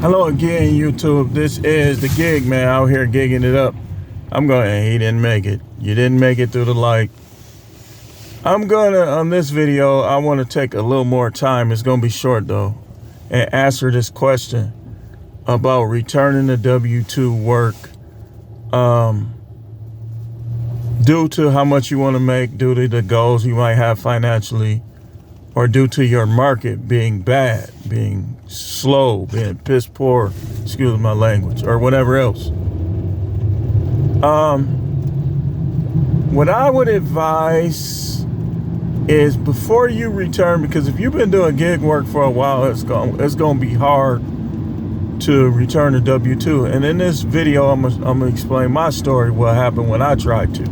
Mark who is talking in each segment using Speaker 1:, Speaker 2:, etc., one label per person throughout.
Speaker 1: Hello again, YouTube. This is the gig man out here gigging it up. He didn't make it. You didn't make it through the light. On this video, I want to take a little more time. It's going to be short though, and answer this question about returning to W-2 work. Due to how much you want to make, due to the goals you might have financially, or due to your market being bad, being slow, being piss poor, excuse my language, or whatever else. What I would advise is before you return, because if you've been doing gig work for a while, it's going to be hard to return to W-2. And in this video, I'm gonna explain my story, what happened when I tried to.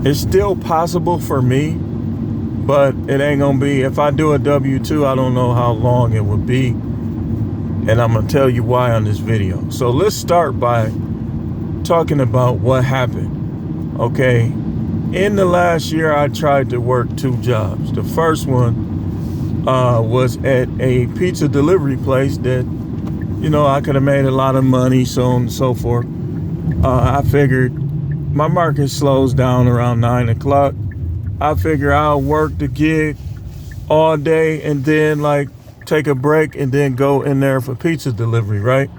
Speaker 1: It's still possible for me, but it ain't gonna be. If I do a W-2, I don't know how long it would be, and I'm gonna tell you why on this video. So let's start by talking about what happened. Okay, in the last year, I tried to work 2 jobs. The first one was at a pizza delivery place that, I could have made a lot of money, so on and so forth. I figured my market slows down around 9 o'clock. I figure I'll work the gig all day and then take a break and then go in there for pizza delivery, right?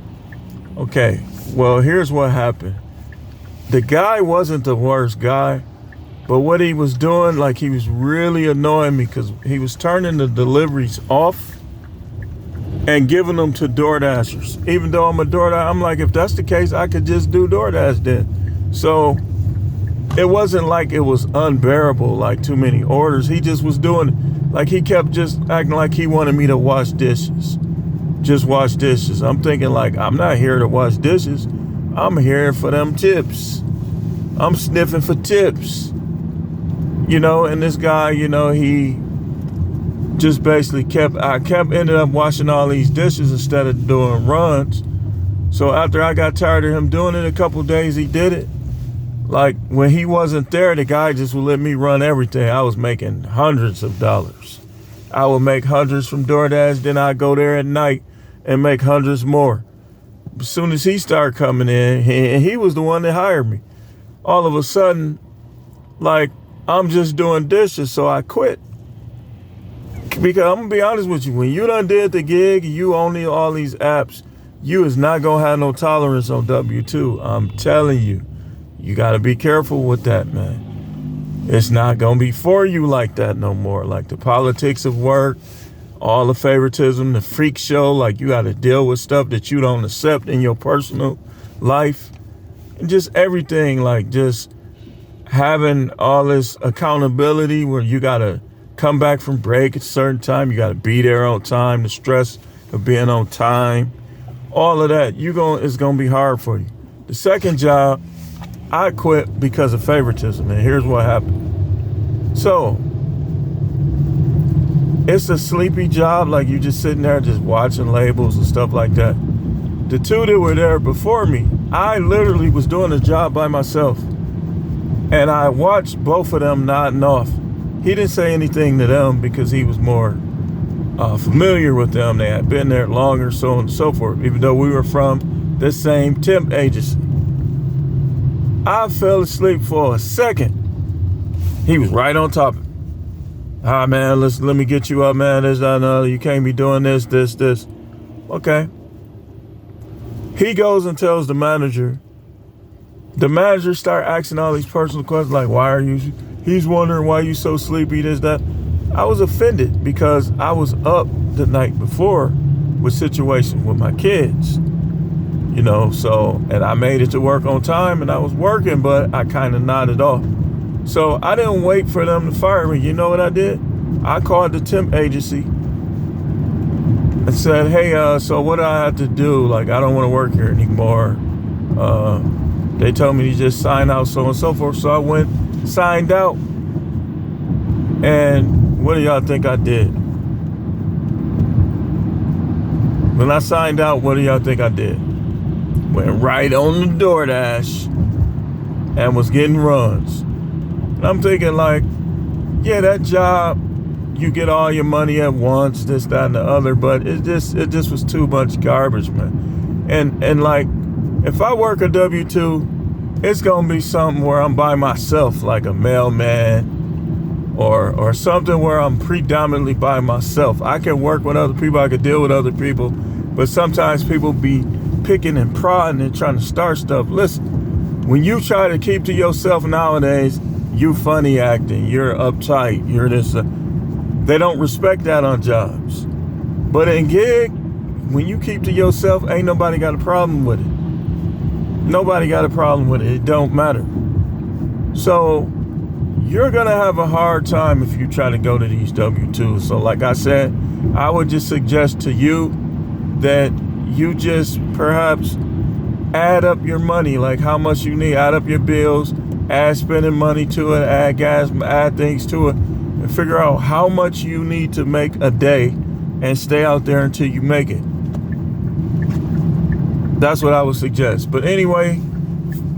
Speaker 1: Okay, well, here's what happened. The guy wasn't the worst guy, but what he was doing, he was really annoying me because he was turning the deliveries off and giving them to DoorDashers. Even though I'm a DoorDash, I'm like, if that's the case, I could just do DoorDash then. So it wasn't like it was unbearable, like too many orders. He just was doing, he kept just acting like he wanted me to wash dishes. Just wash dishes. I'm thinking I'm not here to wash dishes. I'm here for them tips. I'm sniffing for tips. And this guy, he just basically ended up washing all these dishes instead of doing runs. So after I got tired of him doing it a couple days, he did it. When he wasn't there, the guy just would let me run everything. I was making hundreds of dollars. I would make hundreds from DoorDash, then I'd go there at night and make hundreds more. As soon as he started coming in, he was the one that hired me. All of a sudden, I'm just doing dishes, so I quit. Because I'm gonna be honest with you, when you done did the gig, you own all these apps, you is not gonna have no tolerance on W-2. I'm telling you, you gotta be careful with that, man. It's not gonna be for you like that no more. The politics of work, all the favoritism, the freak show, you gotta deal with stuff that you don't accept in your personal life. And just everything, just having all this accountability where you gotta come back from break at a certain time, you gotta be there on time, the stress of being on time, all of that, it's gonna be hard for you. The second job, I quit because of favoritism, and here's what happened. So, it's a sleepy job, you just sitting there just watching labels and stuff like that. The 2 that were there before me, I literally was doing the job by myself. And I watched both of them nodding off. He didn't say anything to them because he was more familiar with them. They had been there longer, so on and so forth, even though we were from the same temp agency. I fell asleep for a second. He was right on top of it. All right, man, let me get you up, man. This, that, and other. You can't be doing this. Okay. He goes and tells the manager. The manager start asking all these personal questions why are you, he's wondering why you so sleepy, this, that. I was offended because I was up the night before with situations with my kids, and I made it to work on time and I was working, but I kind of nodded off. So I didn't wait for them to fire me. You know what I did? I called the temp agency and said, hey, so what do I have to do? I don't want to work here anymore. They told me to just sign out, so on and so forth. So I went, signed out. And what do y'all think I did? When I signed out, what do y'all think I did? Went right on the DoorDash and was getting runs. And I'm thinking yeah, that job you get all your money at once, this, that, and the other, but it just was too much garbage, man. And like, if I work a W-2, it's gonna be something where I'm by myself, like a mailman, or something where I'm predominantly by myself. I can work with other people, I can deal with other people, but sometimes people be picking and prodding and trying to start stuff. Listen, when you try to keep to yourself nowadays, you funny acting, you're uptight, you're this. They don't respect that on jobs. But in gig, when you keep to yourself, ain't nobody got a problem with it. Nobody got a problem with it. It don't matter. So you're gonna have a hard time if you try to go to these W-2s. So like I said, I would just suggest to you that you just perhaps add up your money, like how much you need, add up your bills, add spending money to it, add gas, add things to it, and figure out how much you need to make a day and stay out there until you make it. That's what I would suggest. But anyway,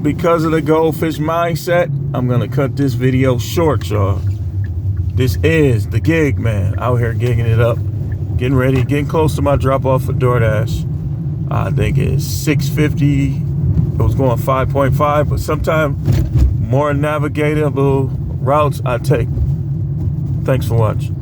Speaker 1: because of the goldfish mindset, I'm gonna cut this video short, y'all. This is the gig man out here gigging it up, getting ready, getting close to my drop off for DoorDash. I think it's 6:50. It was going 5.5, but sometimes more navigatable routes I take. Thanks for watching.